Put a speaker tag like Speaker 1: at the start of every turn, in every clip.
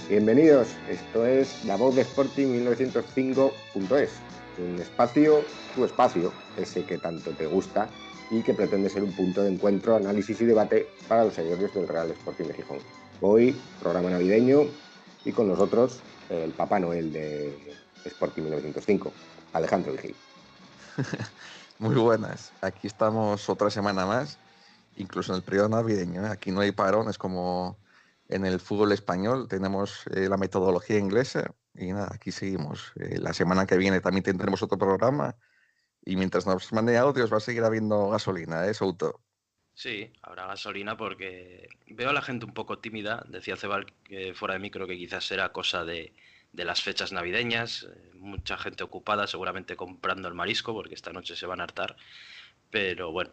Speaker 1: Bienvenidos, esto es La Voz de Sporting 1905.es, un espacio, tu espacio, ese que tanto te gusta y que pretende ser un punto de encuentro, análisis y debate para los seguidores del Real Sporting de Gijón. Hoy, programa navideño y con nosotros el Papá Noel de Sporting 1905, Alejandro Vigil.
Speaker 2: Muy buenas, aquí estamos otra semana más, incluso en el periodo navideño, ¿eh? Aquí no hay parón, es como en el fútbol español, tenemos la metodología inglesa y nada, aquí seguimos. La semana que viene también tendremos otro programa y mientras nos mande audios va a seguir habiendo gasolina, ¿eh, Souto?
Speaker 3: Sí, habrá gasolina porque veo a la gente un poco tímida. Decía Cebal que fuera de micro que quizás era cosa de las fechas navideñas. Mucha gente ocupada, seguramente comprando el marisco porque esta noche se van a hartar. Pero bueno,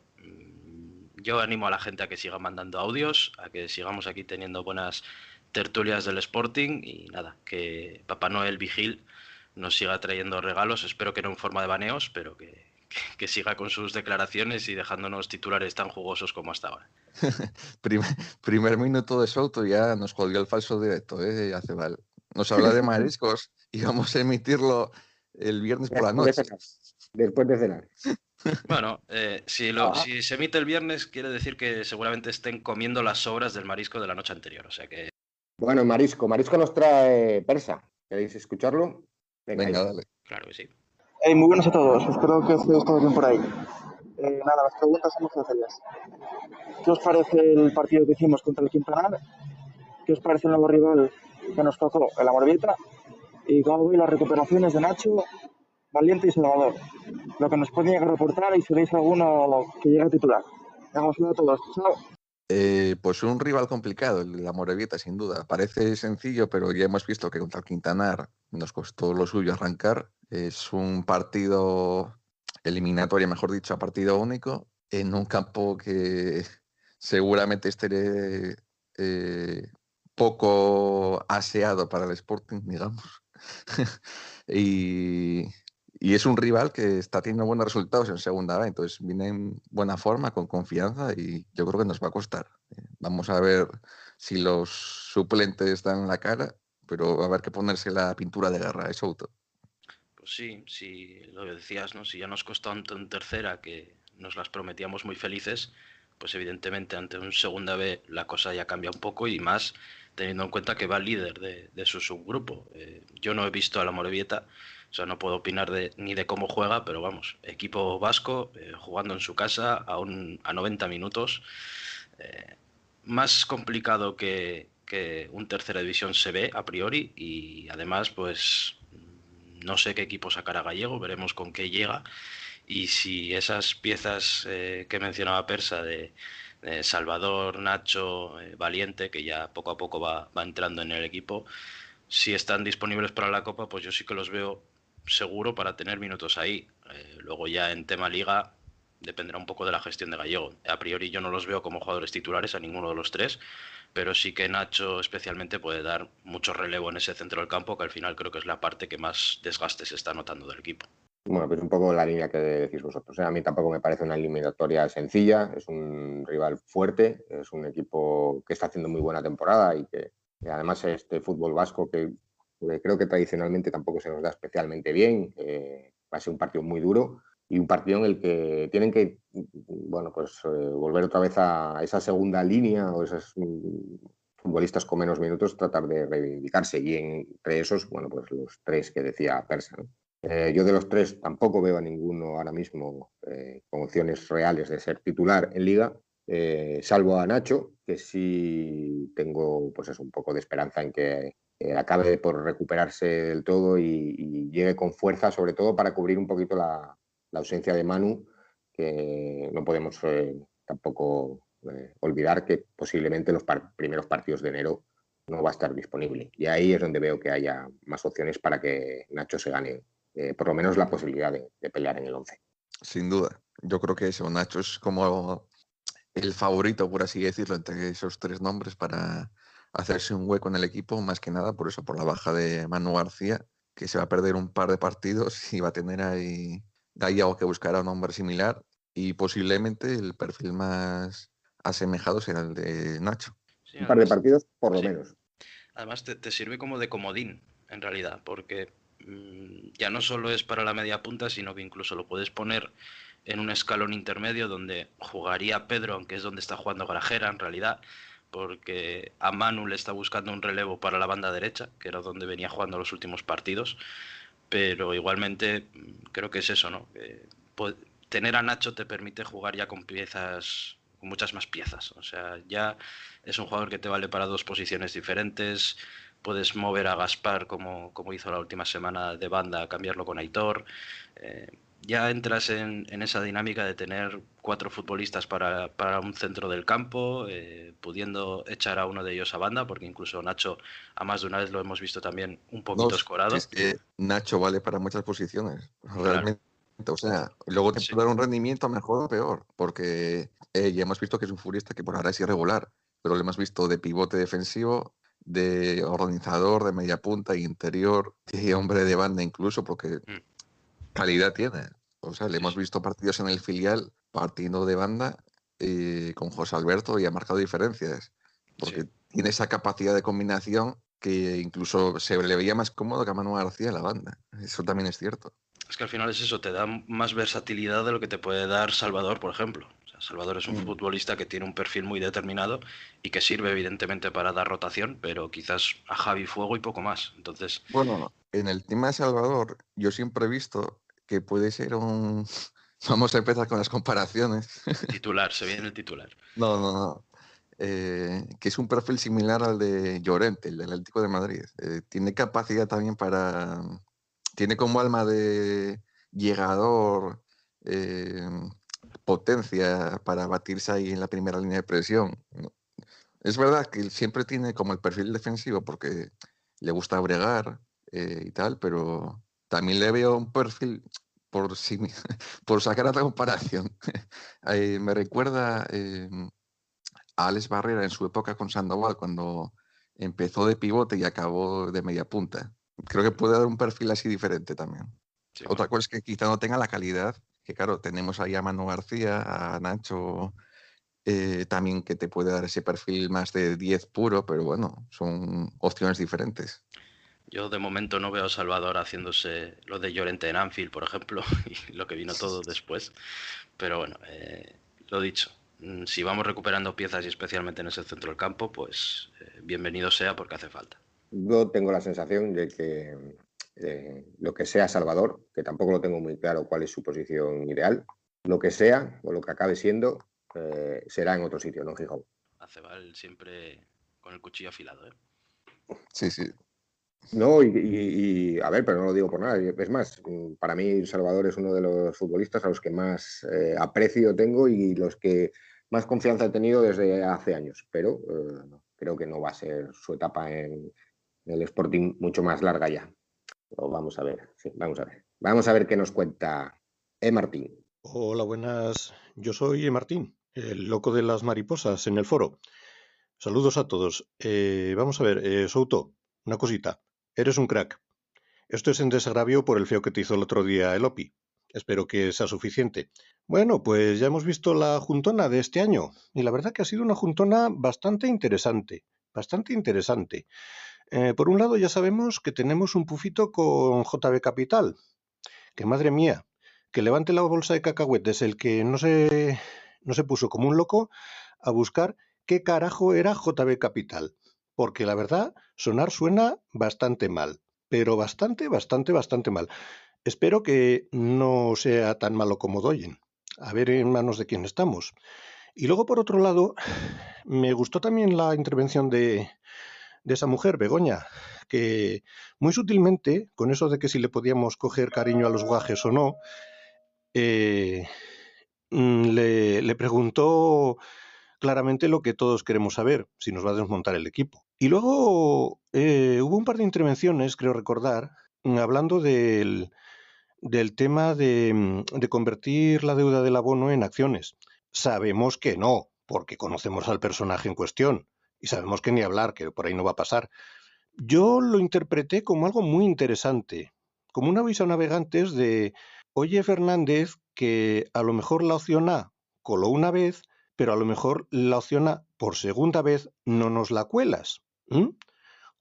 Speaker 3: yo animo a la gente a que siga mandando audios, a que sigamos aquí teniendo buenas tertulias del Sporting y nada, que Papá Noel Vigil nos siga trayendo regalos. Espero que no en forma de baneos, pero que siga con sus declaraciones y dejándonos titulares tan jugosos como hasta ahora.
Speaker 2: Primer minuto de Souto ya nos jodió el falso directo, hace mal. Nos habla de mariscos y vamos a emitirlo el viernes por la noche.
Speaker 1: Después de cenar.
Speaker 3: Bueno, si se emite el viernes quiere decir que seguramente estén comiendo las sobras del marisco de la noche anterior, o sea que...
Speaker 1: Bueno, marisco nos trae Persa. ¿Queréis escucharlo?
Speaker 2: Venga, dale.
Speaker 3: Claro que sí.
Speaker 4: Hey, muy buenas a todos, espero que estéis todos bien por ahí. Nada, las preguntas son muy sencillas. ¿Qué os parece el partido que hicimos contra el Quintanar? ¿Qué os parece el nuevo rival que nos tocó, el Amorebieta? ¿Y cómo veis las recuperaciones de Nacho, Valiente y Salvador? Lo que nos pueden llegar a aportar y si veis alguno que llegue a titular. Vamos a todos. Chao.
Speaker 2: Pues un rival complicado, el Amorebieta, sin duda. Parece sencillo, pero ya hemos visto que contra el Quintanar nos costó lo suyo arrancar. Es un partido eliminatorio, mejor dicho, a partido único, en un campo que seguramente esté poco aseado para el Sporting, digamos. y, y es un rival que está teniendo buenos resultados en segunda vez, entonces viene en buena forma, con confianza y yo creo que nos va a costar. Vamos a ver si los suplentes dan la cara, pero va a haber que ponerse la pintura de guerra, es auto.
Speaker 3: Pues sí, si lo decías, ¿no? Si ya nos costó en tercera, que nos las prometíamos muy felices, pues evidentemente ante un segunda B la cosa ya cambia un poco y más teniendo en cuenta que va líder de su subgrupo. Yo no he visto a la Amorebieta, o sea, no puedo opinar ni de cómo juega, pero vamos, equipo vasco, jugando en su casa a 90 minutos. Más complicado que un tercera división se ve a priori y además pues no sé qué equipo sacará Gallego, veremos con qué llega y si esas piezas que mencionaba Persa de Salvador, Nacho, Valiente, que ya poco a poco va entrando en el equipo, si están disponibles para la Copa, pues yo sí que los veo seguro para tener minutos ahí. Luego ya en tema liga dependerá un poco de la gestión de Gallego. A priori yo no los veo como jugadores titulares a ninguno de los tres, pero sí que Nacho especialmente puede dar mucho relevo en ese centro del campo, que al final creo que es la parte que más desgaste se está notando del equipo.
Speaker 1: Bueno, pues un poco la línea que decís vosotros. A mí tampoco me parece una eliminatoria sencilla, es un rival fuerte, es un equipo que está haciendo muy buena temporada y que además este fútbol vasco que creo que tradicionalmente tampoco se nos da especialmente bien, va a ser un partido muy duro y un partido en el que tienen que, bueno, pues volver otra vez a esa segunda línea o esos futbolistas con menos minutos tratar de reivindicarse y entre esos, bueno, pues los tres que decía Persa, ¿no? Yo de los tres tampoco veo a ninguno ahora mismo con opciones reales de ser titular en Liga, salvo a Nacho, que sí tengo pues eso, un poco de esperanza en que acabe por recuperarse del todo y llegue con fuerza, sobre todo para cubrir un poquito la ausencia de Manu, que no podemos tampoco olvidar que posiblemente en los primeros partidos de enero no va a estar disponible. Y ahí es donde veo que haya más opciones para que Nacho se gane por lo menos la posibilidad de pelear en el 11.
Speaker 2: Sin duda. Yo creo que eso, Nacho es como el favorito, por así decirlo, entre esos tres nombres para hacerse un hueco en el equipo, más que nada por eso, por la baja de Manu García, que se va a perder un par de partidos y va a tener ahí Gallego que buscará un hombre similar y posiblemente el perfil más asemejado será el de Nacho.
Speaker 1: Sí, un par de partidos, por lo menos.
Speaker 3: Además te sirve como de comodín, en realidad, porque ya no solo es para la media punta, sino que incluso lo puedes poner en un escalón intermedio donde jugaría Pedro, aunque es donde está jugando Grajera en realidad, porque a Manu le está buscando un relevo para la banda derecha, que era donde venía jugando los últimos partidos, pero igualmente creo que es eso, ¿no? Tener a Nacho te permite jugar ya con piezas, con muchas más piezas, o sea, ya es un jugador que te vale para dos posiciones diferentes, puedes mover a Gaspar como hizo la última semana de banda, cambiarlo con Aitor. Ya entras en esa dinámica de tener 4 futbolistas para un centro del campo, pudiendo echar a uno de ellos a banda, porque incluso Nacho a más de una vez lo hemos visto también un
Speaker 2: No,
Speaker 3: poquito escorado.
Speaker 2: es que Nacho vale para muchas posiciones,
Speaker 3: Claro.
Speaker 2: realmente. O sea, luego te
Speaker 3: Sí.
Speaker 2: puede dar un rendimiento mejor o peor, porque ya hemos visto que es un futbolista que por ahora es irregular, pero lo hemos visto de pivote defensivo, de organizador, de media punta, interior, y hombre de banda incluso, porque calidad tiene. O sea, le hemos visto partidos en el filial partiendo de banda con José Alberto y ha marcado diferencias, porque tiene esa capacidad de combinación que incluso se le veía más cómodo que a Manu García en la banda. Eso también es cierto.
Speaker 3: Es que al final es eso, te da más versatilidad de lo que te puede dar Salvador, por ejemplo. O sea, Salvador es un futbolista que tiene un perfil muy determinado y que sirve evidentemente para dar rotación, pero quizás a Javi Fuego y poco más. Entonces,
Speaker 2: Bueno, en el tema de Salvador, yo siempre he visto que puede ser un... Vamos a empezar con las comparaciones.
Speaker 3: titular, se viene el titular.
Speaker 2: No. Que es un perfil similar al de Llorente, el del Atlético de Madrid. Tiene capacidad también para... Tiene como alma de llegador, potencia para batirse ahí en la primera línea de presión. Es verdad que él siempre tiene como el perfil defensivo porque le gusta bregar y tal, pero también le veo un perfil, por, si, por sacar otra comparación, me recuerda a Alex Barrera en su época con Sandoval, cuando empezó de pivote y acabó de media punta. Creo que puede dar un perfil así diferente también.
Speaker 3: Sí,
Speaker 2: Otra cosa es que quizá no tenga la calidad, que claro, tenemos ahí a Manu García, a Nacho, también que te puede dar ese perfil más de 10 puro, pero bueno, son opciones diferentes.
Speaker 3: yo de momento no veo a Salvador haciéndose lo de Llorente en Anfield, por ejemplo, y lo que vino todo después. Pero bueno, lo dicho, si vamos recuperando piezas y especialmente en ese centro del campo, pues bienvenido sea porque hace falta.
Speaker 1: Yo tengo la sensación de que lo que sea Salvador, que tampoco lo tengo muy claro cuál es su posición ideal, lo que sea o lo que acabe siendo, será en otro sitio, no en Gijón.
Speaker 3: Acebal siempre con el cuchillo afilado, ¿eh?
Speaker 2: Sí.
Speaker 1: No, a ver, pero no lo digo por nada. Es más, para mí Salvador es uno de los futbolistas a los que más aprecio tengo y los que más confianza he tenido desde hace años. Pero creo que no va a ser su etapa en el Sporting mucho más larga ya. Pero vamos a ver, sí, vamos a ver. Vamos a ver qué nos cuenta Martín.
Speaker 5: Hola, buenas. Yo soy Martín, el loco de las mariposas en el foro. Saludos a todos. Vamos a ver, Souto, una cosita. Eres un crack. Esto es en desagravio por el feo que te hizo el otro día el Opi. Espero que sea suficiente. Bueno, pues ya hemos visto la juntona de este año. Y la verdad que ha sido una juntona bastante interesante. Bastante interesante. Por un lado ya sabemos que tenemos un pufito con JB Capital. Que madre mía, que levante la bolsa de cacahuetes el que no se puso como un loco a buscar qué carajo era JB Capital. Porque la verdad, sonar suena bastante mal. Pero bastante mal. Espero que no sea tan malo como Doyen. A ver en manos de quién estamos. Y luego, por otro lado, me gustó también la intervención de esa mujer, Begoña, que muy sutilmente, con eso de que si le podíamos coger cariño a los guajes o no, le preguntó claramente lo que todos queremos saber, si nos va a desmontar el equipo. Y luego hubo un par de intervenciones, creo recordar, hablando del tema de convertir la deuda del abono en acciones. Sabemos que no, porque conocemos al personaje en cuestión y sabemos que ni hablar, que por ahí no va a pasar. Yo lo interpreté como algo muy interesante, como un aviso a navegantes de, oye Fernández, que a lo mejor la opción A coló una vez, pero a lo mejor la opción A por segunda vez no nos la cuelas.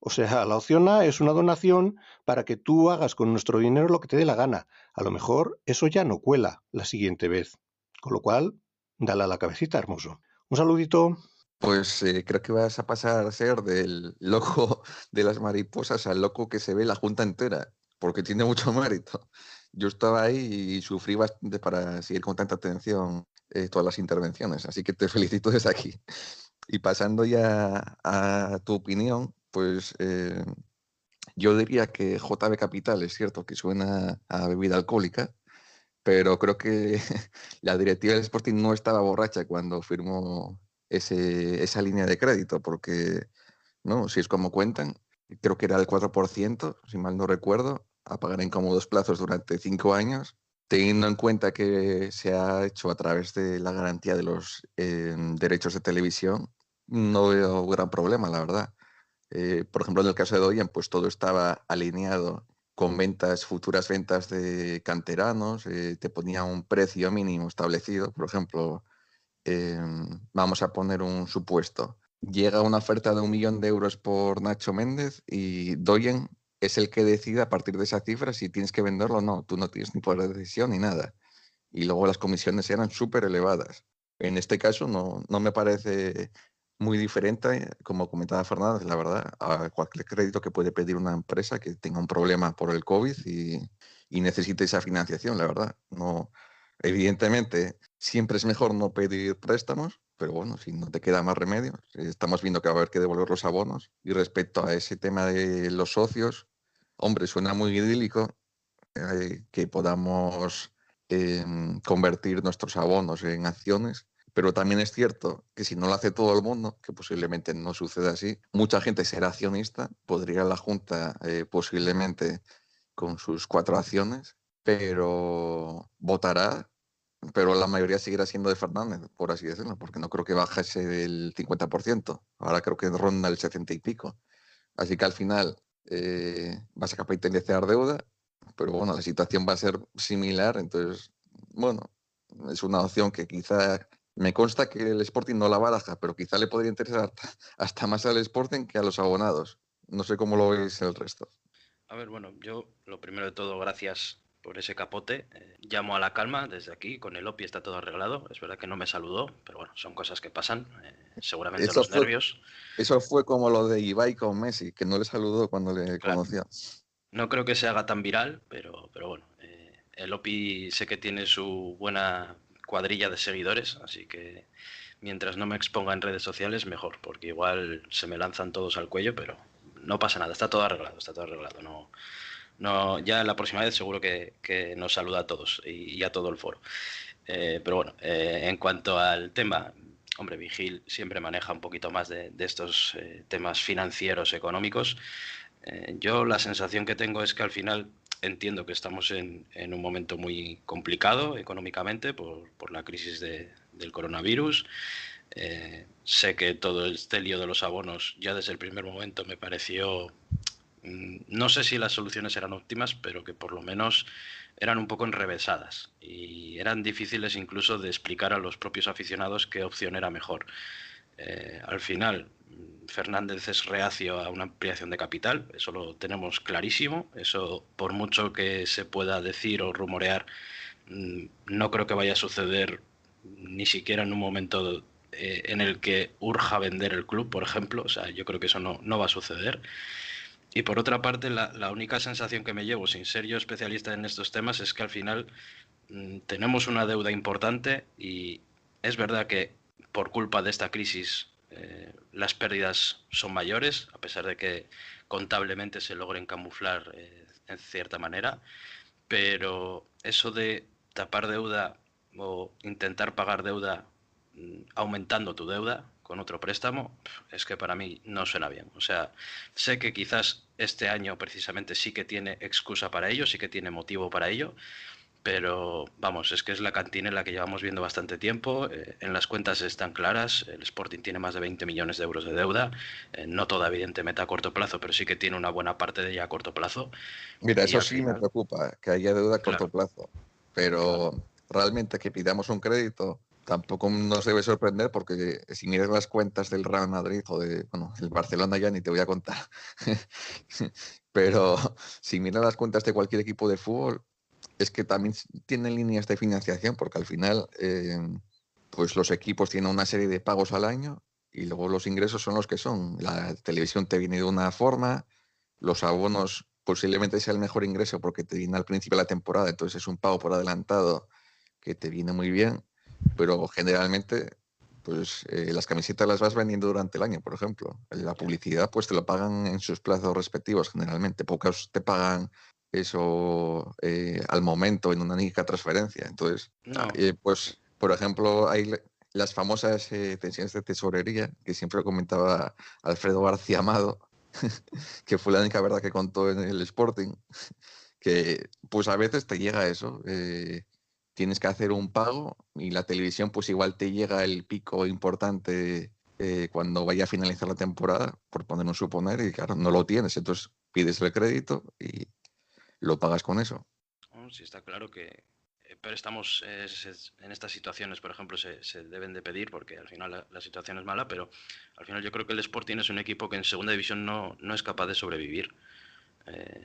Speaker 5: O sea, la opción A es una donación para que tú hagas con nuestro dinero lo que te dé la gana. A lo mejor eso ya no cuela la siguiente vez. Con lo cual, dale a la cabecita, hermoso. Un saludito.
Speaker 2: Pues creo que vas a pasar a ser del loco de las mariposas al loco que se ve la junta entera, porque tiene mucho mérito. Yo estaba ahí y sufrí bastante para seguir con tanta atención todas las intervenciones, así que te felicito desde aquí. Y pasando ya a tu opinión, pues yo diría que JB Capital es cierto que suena a bebida alcohólica, pero creo que la directiva del Sporting no estaba borracha cuando firmó esa línea de crédito, porque, ¿no? Si es como cuentan, creo que era el 4%, si mal no recuerdo, a pagar en cómodos plazos durante 5 años, teniendo en cuenta que se ha hecho a través de la garantía de los derechos de televisión, no veo gran problema, la verdad. Por ejemplo, en el caso de Doyen, pues todo estaba alineado con ventas, futuras ventas de canteranos, te ponía un precio mínimo establecido. Por ejemplo, vamos a poner un supuesto. Llega una oferta de 1 millón de euros por Nacho Méndez y Doyen es el que decide a partir de esa cifra si tienes que venderlo o no. Tú no tienes ni poder de decisión ni nada. Y luego las comisiones eran súper elevadas. En este caso no me parece muy diferente, como comentaba Fernández, la verdad, a cualquier crédito que puede pedir una empresa que tenga un problema por el COVID y necesite esa financiación, la verdad. No, evidentemente, siempre es mejor no pedir préstamos, pero bueno, si no te queda más remedio, estamos viendo que va a haber que devolver los abonos. Y respecto a ese tema de los socios, hombre, suena muy idílico que podamos convertir nuestros abonos en acciones, pero también es cierto que si no lo hace todo el mundo, que posiblemente no suceda así, mucha gente será accionista, podría la Junta posiblemente con sus 4 acciones, pero votará, pero la mayoría seguirá siendo de Fernández, por así decirlo, porque no creo que bajase del 50%, ahora creo que ronda el 70 y pico. Así que al final vas a capitalizar deuda, pero bueno, la situación va a ser similar, entonces, bueno, es una opción que quizá me consta que el Sporting no la baraja, pero quizá le podría interesar hasta más al Sporting que a los abonados. No sé cómo lo veis el resto.
Speaker 3: A ver, bueno, yo lo primero de todo, gracias por ese capote. Llamo a la calma desde aquí, con el OPI está todo arreglado. Es verdad que no me saludó, pero bueno, son cosas que pasan. Seguramente
Speaker 2: Eso
Speaker 3: los
Speaker 2: fue,
Speaker 3: nervios.
Speaker 2: eso fue como lo de Ibai con Messi, que no le saludó cuando le
Speaker 3: Claro,
Speaker 2: conoció.
Speaker 3: no creo que se haga tan viral, pero bueno, el OPI sé que tiene su buena cuadrilla de seguidores, así que mientras no me exponga en redes sociales, mejor, porque igual se me lanzan todos al cuello, pero no pasa nada, está todo arreglado, está todo arreglado. No, no, ya la próxima vez seguro que nos saluda a todos y a todo el foro. Pero bueno, en cuanto al tema, hombre, Vigil siempre maneja un poquito más de estos temas financieros, económicos. Yo la sensación que tengo es que al final entiendo que estamos en un momento muy complicado económicamente por la crisis del coronavirus. Sé que todo este lío de los abonos ya desde el primer momento me pareció, no sé si las soluciones eran óptimas, pero que por lo menos eran un poco enrevesadas y eran difíciles incluso de explicar a los propios aficionados qué opción era mejor. Al final, Fernández es reacio a una ampliación de capital, eso lo tenemos clarísimo, eso por mucho que se pueda decir o rumorear, no creo que vaya a suceder ni siquiera en un momento en el que urja vender el club, por ejemplo, o sea, yo creo que eso no va a suceder. Y por otra parte, la única sensación que me llevo, sin ser yo especialista en estos temas, es que al final tenemos una deuda importante y es verdad que por culpa de esta crisis las pérdidas son mayores, a pesar de que contablemente se logren camuflar en cierta manera, pero eso de tapar deuda o intentar pagar deuda aumentando tu deuda con otro préstamo, es que para mí no suena bien. O sea, sé que quizás este año precisamente sí que tiene excusa para ello, sí que tiene motivo para ello, pero vamos, es que es la cantinela que llevamos viendo bastante tiempo. En las cuentas están claras. El Sporting tiene más de 20 millones de euros de deuda. No toda, evidentemente, a corto plazo, pero sí que tiene una buena parte de ella a corto plazo.
Speaker 2: Mira,
Speaker 3: Y
Speaker 2: eso
Speaker 3: al
Speaker 2: sí me
Speaker 3: final,
Speaker 2: preocupa, que haya deuda a corto
Speaker 3: claro,
Speaker 2: plazo,
Speaker 3: claro.
Speaker 2: pero realmente que pidamos un crédito tampoco nos debe sorprender porque si miras las cuentas del Real Madrid o de, bueno, el Barcelona ya ni te voy a contar, pero si miras las cuentas de cualquier equipo de fútbol, es que también tienen líneas de financiación porque al final pues los equipos tienen una serie de pagos al año y luego los ingresos son los que son. La televisión te viene de una forma, los abonos posiblemente sea el mejor ingreso porque te viene al principio de la temporada, entonces es un pago por adelantado que te viene muy bien, pero generalmente pues las camisetas las vas vendiendo durante el año, por ejemplo. La publicidad pues te lo pagan en sus plazos respectivos generalmente, pocos te pagan eso al momento en una única transferencia. Entonces,
Speaker 3: No,
Speaker 2: pues por ejemplo, hay las famosas tensiones de tesorería que siempre comentaba Alfredo García Amado, que fue la única verdad que contó en el Sporting, que pues a veces te llega eso, tienes que hacer un pago y la televisión pues igual te llega el pico importante cuando vaya a finalizar la temporada, por poner un suponer, y claro, no lo tienes, entonces pides el crédito y lo pagas con eso.
Speaker 3: no, sí está claro que pero estamos en estas situaciones, por ejemplo, se deben de pedir porque al final la situación es mala, pero al final yo creo que el Sporting es un equipo que en segunda división no es capaz de sobrevivir.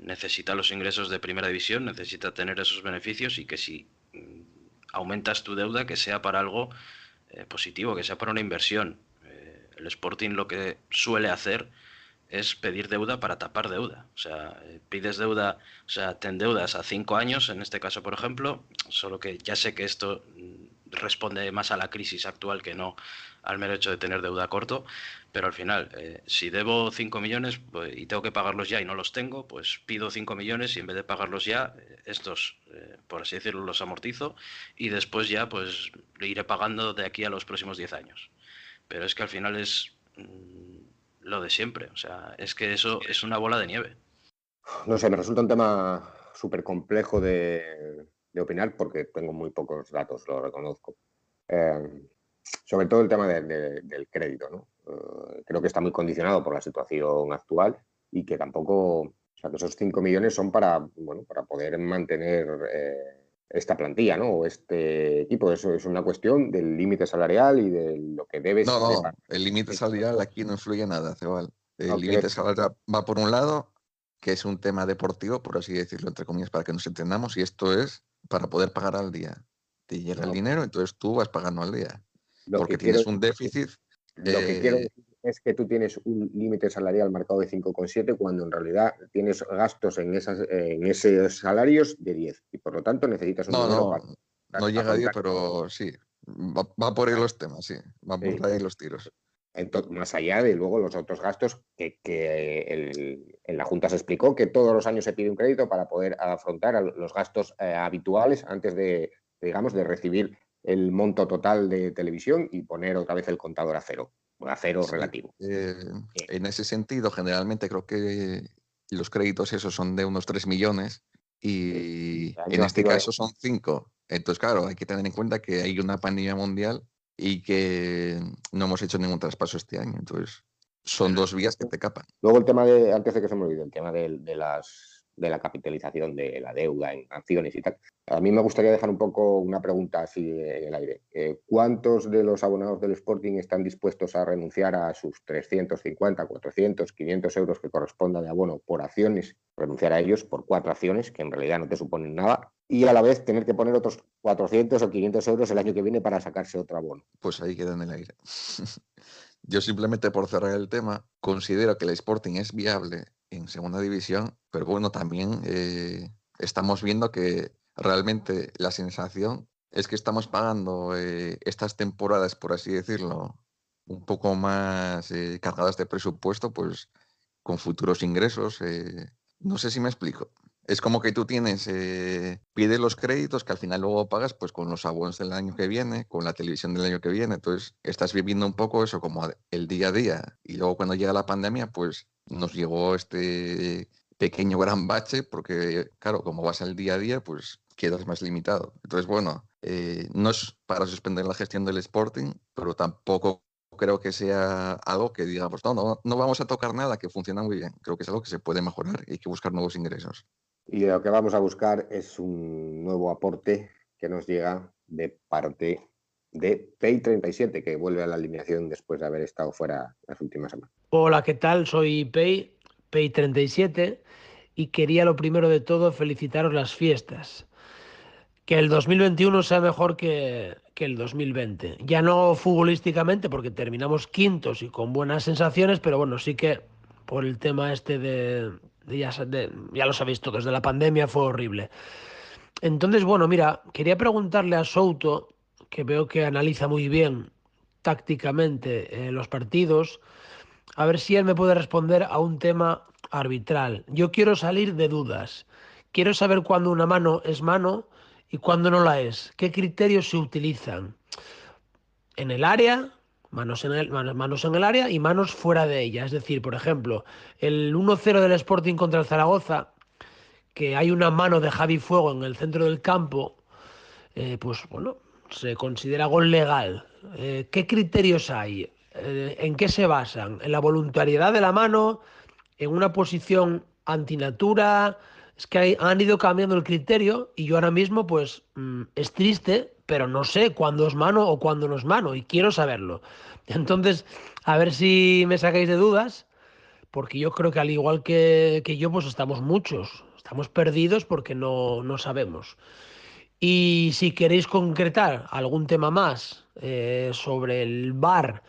Speaker 3: Necesita los ingresos de primera división, necesita tener esos beneficios y que si aumentas tu deuda, que sea para algo positivo, que sea para una inversión. El Sporting lo que suele hacer es pedir deuda para tapar deuda. O sea, pides deuda, o sea, te endeudas a 5 años, en este caso, por ejemplo, solo que ya sé que esto responde más a la crisis actual que no al mero hecho de tener deuda a corto, pero al final, si debo 5 millones pues, y tengo que pagarlos ya y no los tengo, pues pido 5 millones y en vez de pagarlos ya, estos, por así decirlo, los amortizo y después ya pues iré pagando de aquí a los próximos 10 años. Pero es que al final es lo de siempre. O sea, es que eso es una bola de nieve.
Speaker 1: No sé, me resulta un tema súper complejo de opinar porque tengo muy pocos datos, lo reconozco. Sobre todo el tema del crédito, ¿no? Creo que está muy condicionado por la situación actual y que tampoco, o sea, que esos 5 millones son para, bueno, para poder mantener esta plantilla, ¿no? O este equipo. Eso es una cuestión del límite salarial y de lo que debes de
Speaker 2: No,
Speaker 1: pagar.
Speaker 2: el límite salarial aquí no influye nada, Cebal. El
Speaker 1: No, quiero
Speaker 2: límite
Speaker 1: decir,
Speaker 2: salarial va por un lado, que es un tema deportivo, por así decirlo, entre comillas, para que nos entendamos, y esto es para poder pagar al día. Te llega el
Speaker 1: no,
Speaker 2: dinero, entonces tú vas pagando al día.
Speaker 1: lo
Speaker 2: Porque
Speaker 1: que quiero
Speaker 2: tienes un déficit.
Speaker 1: Lo que quiero decir es que tú tienes un límite salarial marcado de 5,7 cuando en realidad tienes gastos en esos salarios de 10 y por lo tanto necesitas un
Speaker 2: No,
Speaker 1: dinero para
Speaker 2: no llega a 10,
Speaker 1: afrontar.
Speaker 2: pero sí. Va por ahí los temas, sí. Va por
Speaker 1: Sí.
Speaker 2: ahí los tiros.
Speaker 1: Entonces, más allá de luego los otros gastos en la Junta se explicó que todos los años se pide un crédito para poder afrontar los gastos habituales antes digamos, de recibir el monto total de televisión y poner otra vez el contador a cero
Speaker 2: Sí.
Speaker 1: relativo.
Speaker 2: En ese sentido, generalmente creo que los créditos esos son de unos 3 millones y en este caso son 5. Entonces, claro, hay que tener en cuenta que hay una pandemia mundial y que no hemos hecho ningún traspaso este año. Entonces, son dos vías que te capan.
Speaker 1: Luego el tema antes de que se me olvide, el tema de la capitalización de la deuda en acciones y tal. A mí me gustaría dejar un poco una pregunta así en el aire. ¿Cuántos de los abonados del Sporting están dispuestos a renunciar a sus 350, 400, 500 euros que correspondan de abono por acciones? Renunciar a ellos por 4 acciones, que en realidad no te suponen nada, y a la vez tener que poner otros 400 o 500 euros el año que viene para sacarse otro abono.
Speaker 2: Pues ahí queda en el aire. Yo simplemente por cerrar el tema, considero que el Sporting es viable en segunda división, pero bueno, también estamos viendo que realmente la sensación es que estamos pagando estas temporadas, por así decirlo, un poco más cargadas de presupuesto, pues con futuros ingresos. No sé si me explico. Es como que tú pides los créditos que al final luego pagas pues con los abonos del año que viene, con la televisión del año que viene. Entonces estás viviendo un poco eso como el día a día. Y luego cuando llega la pandemia pues nos llegó este pequeño gran bache porque claro, como vas al día a día pues quedas más limitado. Entonces bueno, no es para suspender la gestión del Sporting, pero tampoco creo que sea algo que digamos, no vamos a tocar nada, que funciona muy bien. Creo que es algo que se puede mejorar y hay que buscar nuevos ingresos.
Speaker 1: Y lo que vamos a buscar es un nuevo aporte que nos llega de parte de Pei37, que vuelve a la alineación después de haber estado fuera las últimas semanas.
Speaker 6: Hola, ¿qué tal? Soy Pei37, y quería lo primero de todo felicitaros las fiestas. Que el 2021 sea mejor que el 2020. Ya no futbolísticamente, porque terminamos quintos y con buenas sensaciones, pero bueno, sí que por el tema este ya lo sabéis todos, de la pandemia fue horrible. Entonces, bueno, mira, quería preguntarle a Souto, que veo que analiza muy bien tácticamente los partidos, a ver si él me puede responder a un tema arbitral. Yo quiero salir de dudas. Quiero saber cuándo una mano es mano y cuándo no la es. ¿Qué criterios se utilizan? En el área, manos en el área y manos fuera de ella. Es decir, por ejemplo, el 1-0 del Sporting contra el Zaragoza, que hay una mano de Javi Fuego en el centro del campo, pues bueno, se considera gol legal. ¿Qué criterios hay? ¿En qué se basan? ¿En la voluntariedad de la mano? ¿En una posición antinatura? Es que han ido cambiando el criterio y yo ahora mismo, pues, es triste, pero no sé cuándo es mano o cuándo no es mano y quiero saberlo. Entonces, a ver si me sacáis de dudas, porque yo creo que al igual que yo, pues estamos muchos. Estamos perdidos porque no sabemos. Y si queréis concretar algún tema más sobre el VAR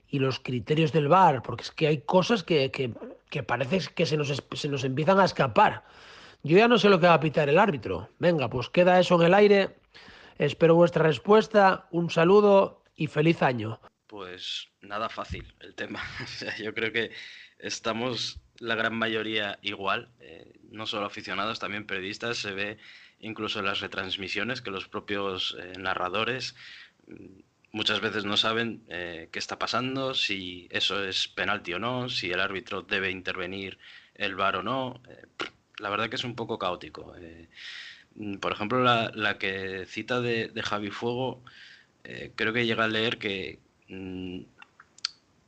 Speaker 6: y los criterios del VAR, porque es que hay cosas que parece que se nos empiezan a escapar. Yo ya no sé lo que va a pitar el árbitro. Venga, pues queda eso en el aire. Espero vuestra respuesta. Un saludo y feliz año.
Speaker 3: Pues nada fácil el tema. O sea, yo creo que estamos la gran mayoría igual, no solo aficionados, también periodistas. Se ve incluso en las retransmisiones que los propios narradores muchas veces no saben qué está pasando, si eso es penalti o no, si el árbitro debe intervenir el VAR o no. La verdad que es un poco caótico. Por ejemplo, la que cita de Javi Fuego, creo que llega a leer que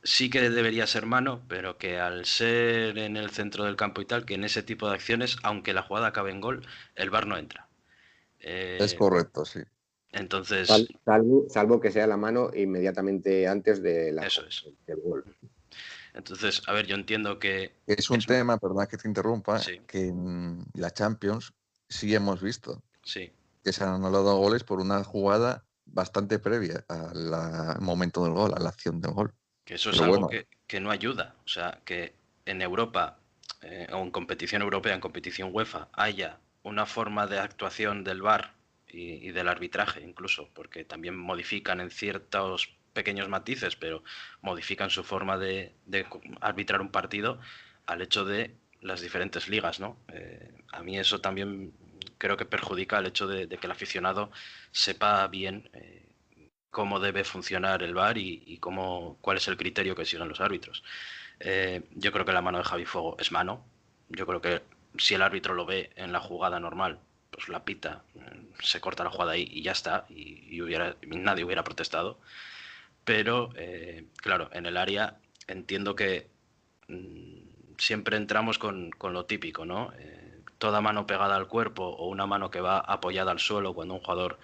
Speaker 3: sí que debería ser mano, pero que al ser en el centro del campo y tal, que en ese tipo de acciones, aunque la jugada acabe en gol, el VAR no entra.
Speaker 2: Es correcto, sí.
Speaker 3: Entonces,
Speaker 1: Salvo que sea la mano inmediatamente antes de
Speaker 3: eso es.
Speaker 1: del gol.
Speaker 3: Entonces, a ver, yo entiendo que...
Speaker 2: Es un tema, perdona que te interrumpa,
Speaker 3: Sí.
Speaker 2: que en la Champions sí hemos visto
Speaker 3: Sí,
Speaker 2: que se han anulado goles por una jugada bastante previa al momento del gol, a la acción del gol.
Speaker 3: que eso es
Speaker 2: Pero
Speaker 3: algo
Speaker 2: bueno,
Speaker 3: que no ayuda. O sea, que en Europa, o en competición europea, en competición UEFA, haya una forma de actuación del VAR y del arbitraje incluso, porque también modifican en ciertos pequeños matices, pero modifican su forma de arbitrar un partido al hecho de las diferentes ligas, ¿no? A mí eso también creo que perjudica el hecho de que el aficionado sepa bien cómo debe funcionar el VAR y cuál es el criterio que siguen los árbitros. Yo creo que la mano de Javi Fuego es mano. Yo creo que si el árbitro lo ve en la jugada normal, pues la pita, se corta la jugada ahí y ya está, y nadie hubiera protestado. Pero, claro, en el área entiendo que siempre entramos con lo típico, ¿no? Toda mano pegada al cuerpo o una mano que va apoyada al suelo cuando un jugador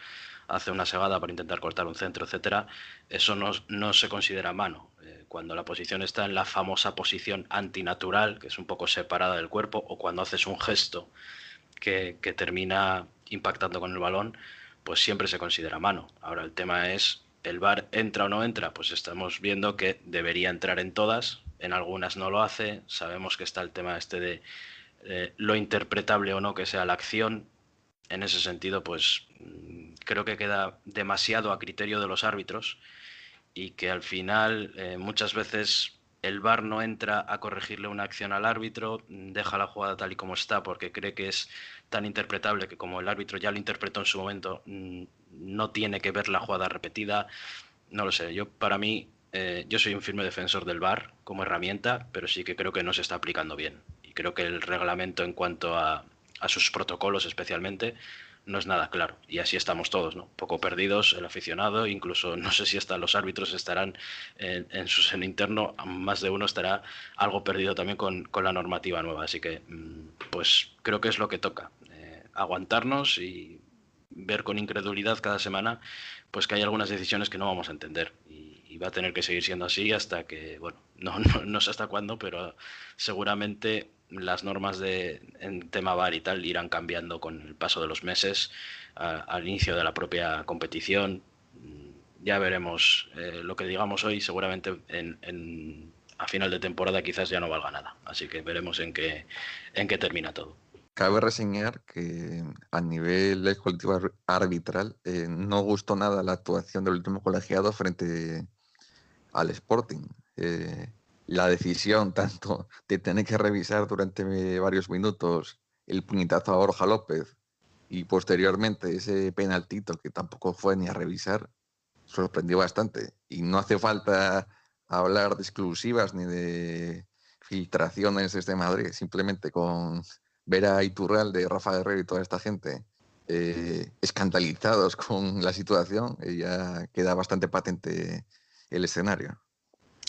Speaker 3: hace una segada para intentar cortar un centro, etcétera, eso no se considera mano. Cuando la posición está en la famosa posición antinatural, que es un poco separada del cuerpo, o cuando haces un gesto que termina impactando con el balón, pues siempre se considera mano. Ahora el tema es, ¿el VAR entra o no entra? Pues estamos viendo que debería entrar en todas, en algunas no lo hace, sabemos que está el tema este de lo interpretable o no que sea la acción. En ese sentido, pues creo que queda demasiado a criterio de los árbitros y que al final muchas veces el VAR no entra a corregirle una acción al árbitro, deja la jugada tal y como está porque cree que es tan interpretable que como el árbitro ya lo interpretó en su momento, no tiene que ver la jugada repetida. No lo sé, para mí, yo soy un firme defensor del VAR como herramienta, pero sí que creo que no se está aplicando bien. Y creo que el reglamento en cuanto a sus protocolos especialmente, no es nada claro. Y así estamos todos, ¿no? Poco perdidos, el aficionado, incluso no sé si hasta los árbitros estarán en su seno interno, más de uno estará algo perdido también con la normativa nueva. Así que, pues creo que es lo que toca. Aguantarnos y ver con incredulidad cada semana pues que hay algunas decisiones que no vamos a entender y va a tener que seguir siendo así hasta que, bueno, no sé hasta cuándo, pero seguramente las normas en tema VAR y tal irán cambiando con el paso de los meses al inicio de la propia competición. Ya veremos. Lo que digamos hoy seguramente a final de temporada quizás ya no valga nada, así que veremos en qué termina todo.
Speaker 2: Cabe reseñar que a nivel del colectivo arbitral no gustó nada la actuación del último colegiado frente al Sporting. La decisión tanto de tener que revisar durante varios minutos el puñetazo a Borja López y posteriormente ese penaltito que tampoco fue ni a revisar, sorprendió bastante. Y no hace falta hablar de exclusivas ni de filtraciones desde Madrid, simplemente con ver a Iturralde, Rafa Guerrero y toda esta gente escandalizados con la situación, ya queda bastante patente el escenario.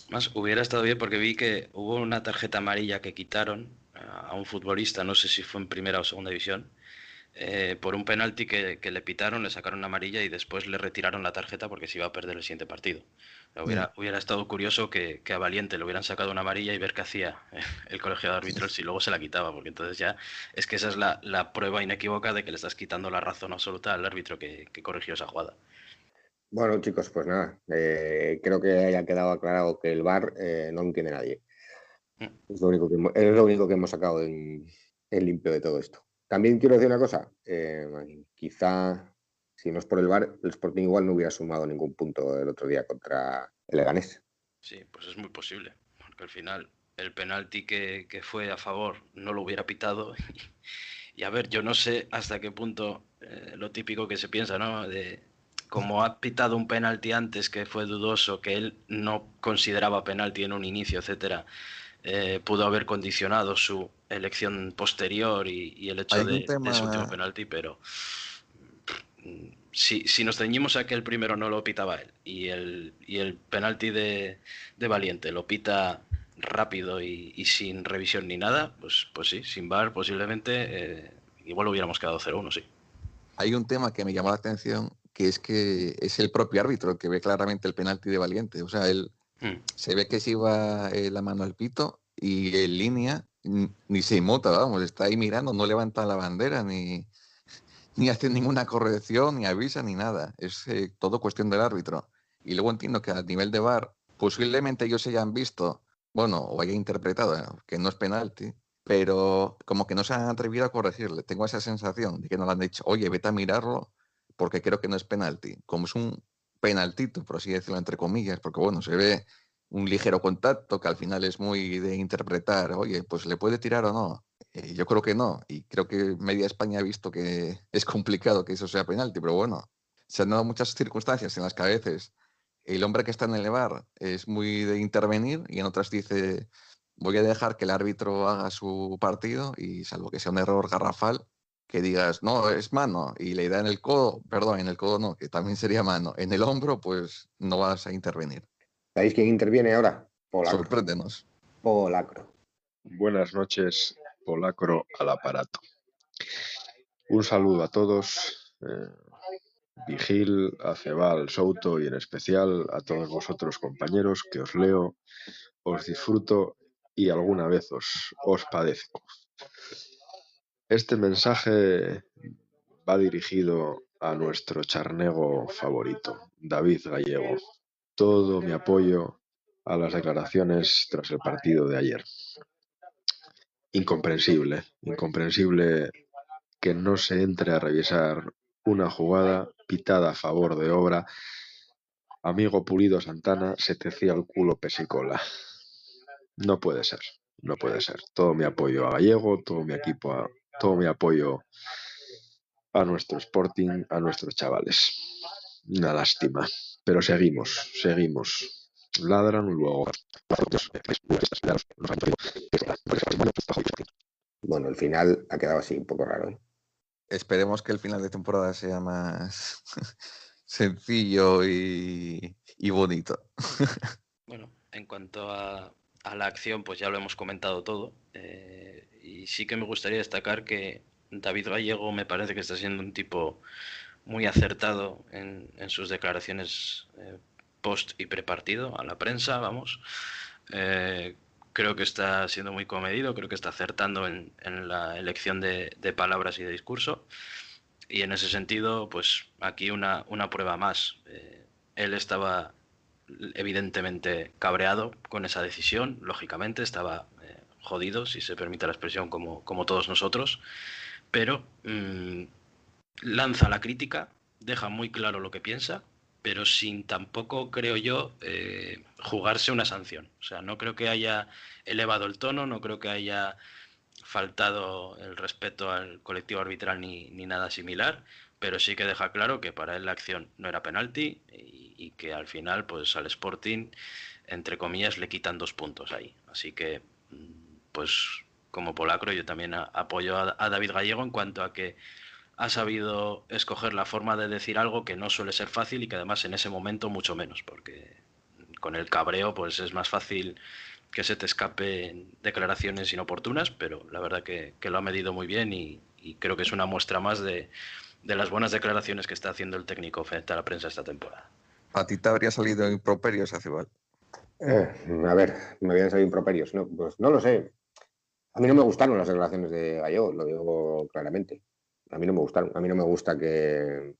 Speaker 3: Más hubiera estado bien porque vi que hubo una tarjeta amarilla que quitaron a un futbolista, no sé si fue en primera o segunda división, por un penalti que le pitaron, le sacaron una amarilla y después le retiraron la tarjeta porque se iba a perder el siguiente partido. Hubiera estado curioso que a Valiente le hubieran sacado una amarilla y ver qué hacía el colegio de árbitros si luego se la quitaba, porque entonces ya es que esa es la prueba inequívoca de que le estás quitando la razón absoluta al árbitro que corrigió esa jugada.
Speaker 1: Bueno, chicos, pues nada, creo que haya quedado aclarado que el VAR no lo entiende nadie. Es lo único que hemos sacado en limpio de todo esto. También quiero decir una cosa, quizá si no es por el VAR, el Sporting igual no hubiera sumado ningún punto el otro día contra el Leganés.
Speaker 3: Sí, pues es muy posible, porque al final el penalti que fue a favor no lo hubiera pitado. Y a ver, yo no sé hasta qué punto lo típico que se piensa, ¿no? De como ha pitado un penalti antes que fue dudoso, que él no consideraba penalti en un inicio, etcétera, pudo haber condicionado su elección posterior y el hecho
Speaker 2: Hay un
Speaker 3: de ese último
Speaker 2: tema,
Speaker 3: penalti, pero si nos ceñimos a que el primero no lo pitaba él y el penalti de Valiente lo pita rápido y sin revisión ni nada, pues sí, sin VAR posiblemente igual hubiéramos quedado 0-1, sí.
Speaker 2: hay un tema que me llamó la atención, que es el propio árbitro el que ve claramente el penalti de Valiente. O sea, él se ve que se iba la mano al pito y en línea ni se inmuta, vamos, está ahí mirando, no levanta la bandera ni hace ninguna corrección, ni avisa, ni nada. Es todo cuestión del árbitro. Y luego entiendo que a nivel de VAR, posiblemente ellos hayan visto, bueno, o hayan interpretado que no es penalti, pero como que no se han atrevido a corregirle. Tengo esa sensación de que no le han dicho, oye, vete a mirarlo porque creo que no es penalti. Como es un penaltito, por así decirlo, entre comillas, porque bueno, se ve un ligero contacto que al final es muy de interpretar, oye, pues le puede tirar o no. Yo creo que no, y creo que media España ha visto que es complicado que eso sea penalti, pero bueno, se han dado muchas circunstancias en las que a veces el hombre que está en el VAR es muy de intervenir y en otras dice, voy a dejar que el árbitro haga su partido y salvo que sea un error garrafal, que digas, no, es mano, y le da en el codo, perdón, en el codo no, que también sería mano, en el hombro, pues no vas a intervenir.
Speaker 1: ¿Sabéis quién interviene ahora? Polacro.
Speaker 2: Sorpréndenos.
Speaker 1: Polacro.
Speaker 7: Buenas noches, Polacro al aparato. Un saludo a todos, Vigil, Acebal, Souto y en especial a todos vosotros compañeros que os leo, os disfruto y alguna vez os padezco. Este mensaje va dirigido a nuestro charnego favorito, David Gallego. Todo mi apoyo a las declaraciones tras el partido de ayer. Incomprensible que no se entre a revisar una jugada pitada a favor de Obra. Amigo Pulido Santana, se te cía el culo pesicola. No puede ser. Todo mi apoyo a Gallego, todo mi apoyo a nuestro Sporting, a nuestros chavales. Una lástima, pero seguimos. Ladran luego.
Speaker 1: Bueno, el final ha quedado así un poco raro, ¿eh?
Speaker 2: Esperemos que el final de temporada sea más sencillo y bonito.
Speaker 3: Bueno, en cuanto a la acción, pues ya lo hemos comentado todo. Y sí que me gustaría destacar que David Gallego me parece que está siendo un tipo muy acertado en sus declaraciones post y prepartido a la prensa, vamos. Creo que está siendo muy comedido, creo que está acertando en la elección de palabras y de discurso. Y en ese sentido, pues aquí una prueba más. Él estaba evidentemente cabreado con esa decisión, lógicamente, estaba jodido, si se permite la expresión, como todos nosotros, pero lanza la crítica, deja muy claro lo que piensa, pero sin tampoco, creo yo, jugarse una sanción. O sea, no creo que haya elevado el tono, no creo que haya faltado el respeto al colectivo arbitral ni nada similar, pero sí que deja claro que para él la acción no era penalti y que al final, pues al Sporting, entre comillas, le quitan 2 puntos ahí. Así que, pues como polacro, yo también apoyo a David Gallego en cuanto a que ha sabido escoger la forma de decir algo que no suele ser fácil y que además en ese momento mucho menos, porque con el cabreo pues es más fácil que se te escapen declaraciones inoportunas, pero la verdad que lo ha medido muy bien y creo que es una muestra más de las buenas declaraciones que está haciendo el técnico frente a la prensa esta temporada.
Speaker 2: ¿A ti te habría salido improperios, Acebal?
Speaker 1: A ver, me habían salido improperios. No, pues no lo sé. A mí no me gustaron las declaraciones de Gallego, lo digo claramente. A mí no me gustaron. A mí no me gusta que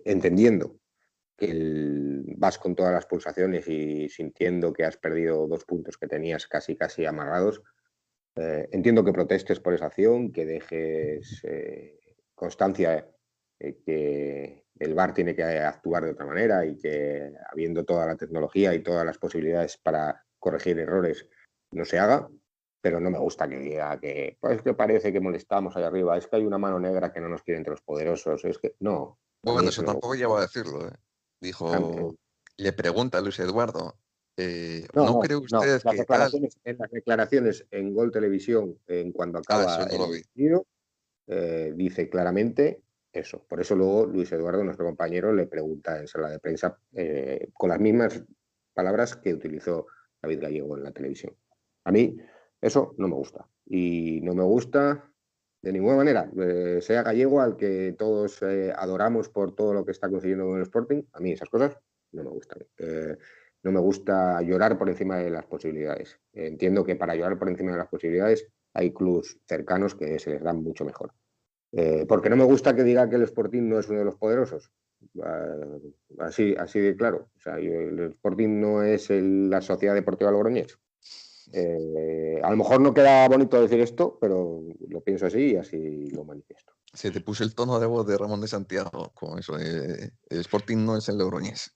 Speaker 1: entendiendo que vas con todas las pulsaciones y sintiendo que has perdido 2 puntos que tenías casi amarrados, entiendo que protestes por esa acción, que dejes constancia que el VAR tiene que actuar de otra manera y que habiendo toda la tecnología y todas las posibilidades para corregir errores no se haga, pero no me gusta que diga que pues que parece que molestamos ahí arriba, es que hay una mano negra que no nos quiere entre los poderosos, es que no.
Speaker 2: Bueno, eso tampoco lleva a decirlo. Dijo, le pregunta a Luis Eduardo, ¿no cree usted
Speaker 1: las
Speaker 2: que tal?
Speaker 1: en las declaraciones en Gol Televisión, en cuando acaba
Speaker 2: Eso no lo vi.
Speaker 1: el partido, dice claramente eso. Por eso luego Luis Eduardo, nuestro compañero, le pregunta en sala de prensa con las mismas palabras que utilizó David Gallego en la televisión. A mí eso no me gusta. Y no me gusta de ninguna manera. Sea Gallego, al que todos adoramos por todo lo que está consiguiendo en el Sporting, a mí esas cosas no me gustan. No me gusta llorar por encima de las posibilidades. Entiendo que para llorar por encima de las posibilidades hay clubs cercanos que se les dan mucho mejor. Porque no me gusta que diga que el Sporting no es uno de los poderosos. Así de claro. O sea, el Sporting no es la Sociedad Deportiva Logroñés. A lo mejor no queda bonito decir esto, pero lo pienso así y así lo manifiesto.
Speaker 2: Se te puso el tono de voz de Ramón de Santiago con eso. El Sporting no es el Logroñés.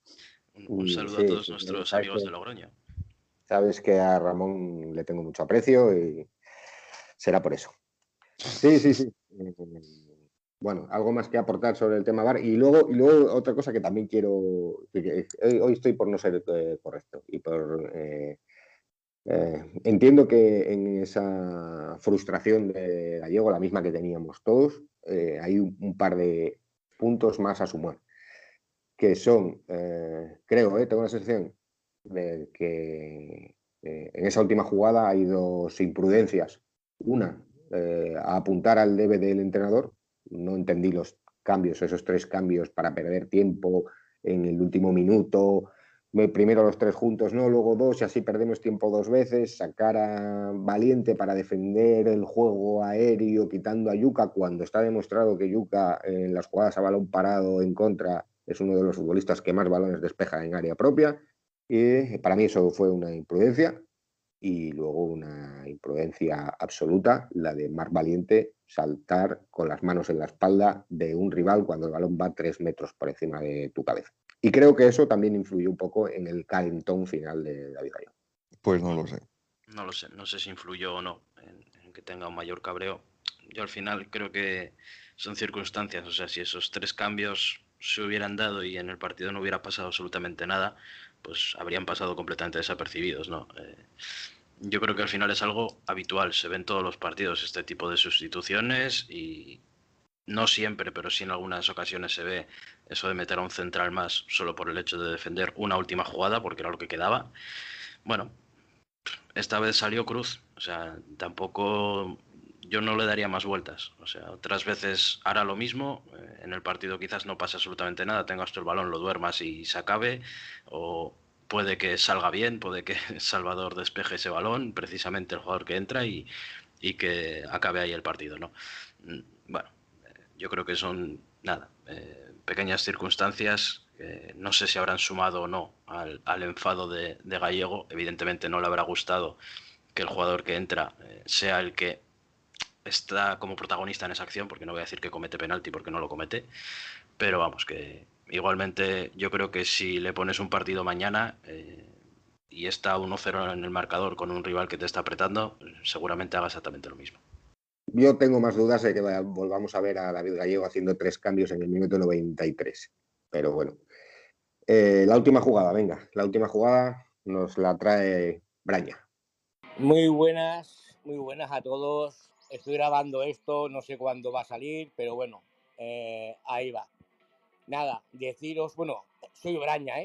Speaker 3: Un saludo a todos nuestros amigos de Logroño.
Speaker 1: Sabes que a Ramón le tengo mucho aprecio y será por eso. Sí. Bueno, algo más que aportar sobre el tema VAR. Y luego otra cosa que también quiero. Hoy estoy por no ser correcto y por. Entiendo que en esa frustración de Gallego, la misma que teníamos todos, hay un par de puntos más a sumar. Que son, creo, tengo la sensación de que en esa última jugada hay 2 imprudencias. Una, a apuntar al debe del entrenador. No entendí los cambios, esos 3 cambios para perder tiempo en el último minuto. Primero los 3 juntos, no, luego 2 y así perdemos tiempo 2 veces. Sacar a Valiente para defender el juego aéreo quitando a Yuka cuando está demostrado que Yuka en las jugadas a balón parado en contra es uno de los futbolistas que más balones despeja en área propia. Y para mí eso fue una imprudencia. Y luego una imprudencia absoluta, la de Marc Valiente saltar con las manos en la espalda de un rival cuando el balón va 3 metros por encima de tu cabeza. Y creo que eso también influyó un poco en el calentón final de David Gallego.
Speaker 2: Pues no lo sé.
Speaker 3: No sé si influyó o no en que tenga un mayor cabreo. Yo al final creo que son circunstancias, o sea, si esos 3 cambios se hubieran dado y en el partido no hubiera pasado absolutamente nada, pues habrían pasado completamente desapercibidos, ¿no? Yo creo que al final es algo habitual, se ve en todos los partidos este tipo de sustituciones y no siempre, pero sí en algunas ocasiones se ve eso de meter a un central más solo por el hecho de defender una última jugada, porque era lo que quedaba. Bueno, esta vez salió Cruz, o sea, tampoco yo no le daría más vueltas. O sea, otras veces hará lo mismo, en el partido quizás no pase absolutamente nada, tengas tú el balón, lo duermas y se acabe, o puede que salga bien, puede que Salvador despeje ese balón, precisamente el jugador que entra, y que acabe ahí el partido, ¿no? Bueno, yo creo que son, nada, pequeñas circunstancias. No sé si habrán sumado o no al enfado de Gallego. Evidentemente no le habrá gustado que el jugador que entra sea el que está como protagonista en esa acción, porque no voy a decir que comete penalti porque no lo comete, pero vamos, que igualmente yo creo que si le pones un partido mañana y está 1-0 en el marcador con un rival que te está apretando, seguramente haga exactamente lo mismo.
Speaker 1: Yo tengo más dudas de que volvamos a ver a David Gallego haciendo 3 cambios en el minuto 93. Pero bueno. La última jugada, venga. La última jugada nos la trae Braña.
Speaker 8: Muy buenas a todos. Estoy grabando esto, no sé cuándo va a salir, pero bueno, ahí va. Nada, deciros, bueno, soy Braña,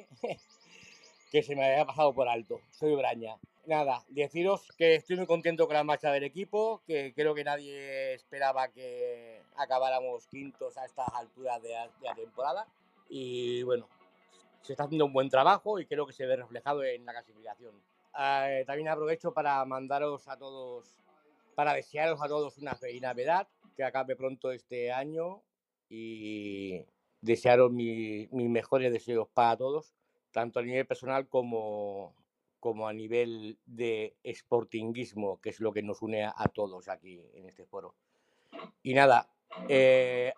Speaker 8: que se me había pasado por alto. Soy Braña. Nada, deciros que estoy muy contento con la marcha del equipo, que creo que nadie esperaba que acabáramos quintos a estas alturas de la temporada. Y bueno, se está haciendo un buen trabajo y creo que se ve reflejado en la clasificación. También aprovecho para mandaros a todos, para desearos a todos una feliz Navidad, que acabe pronto este año y desearos mis mejores deseos para todos, tanto a nivel personal como a nivel de sportinguismo, que es lo que nos une a todos aquí en este foro. Y nada,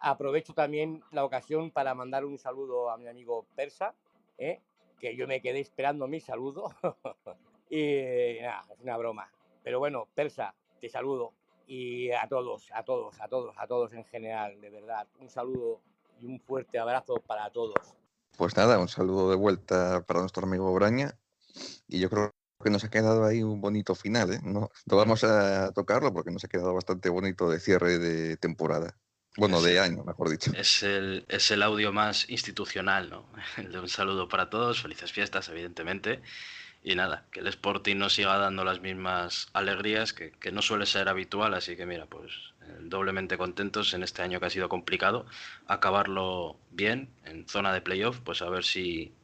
Speaker 8: aprovecho también la ocasión para mandar un saludo a mi amigo Persa, que yo me quedé esperando mi saludo. Y nada, es una broma. Pero bueno, Persa, te saludo. Y a todos en general, de verdad. Un saludo y un fuerte abrazo para todos.
Speaker 2: Pues nada, un saludo de vuelta para nuestro amigo Braña. Y yo creo que nos ha quedado ahí un bonito final, ¿eh? No vamos a tocarlo porque nos ha quedado bastante bonito de cierre de temporada. Bueno, de año, mejor dicho.
Speaker 3: Es el audio más institucional, ¿no? El de un saludo para todos, felices fiestas, evidentemente. Y nada, que el Sporting nos siga dando las mismas alegrías, que no suele ser habitual, así que mira, pues doblemente contentos en este año que ha sido complicado, acabarlo bien en zona de playoff, pues a ver si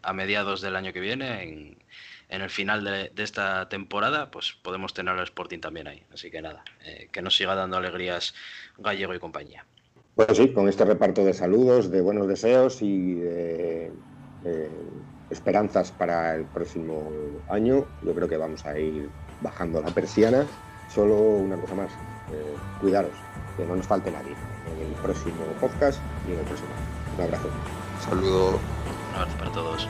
Speaker 3: a mediados del año que viene, en el final de esta temporada, pues podemos tener al Sporting también ahí. Así que nada, que nos siga dando alegrías Gallego y compañía.
Speaker 1: Pues sí, con este reparto de saludos, de buenos deseos y de esperanzas para el próximo año, yo creo que vamos a ir bajando la persiana. Solo una cosa más, cuidaros, que no nos falte nadie en el próximo podcast y en el próximo. Un abrazo.
Speaker 2: Saludo.
Speaker 3: Un abrazo para todos.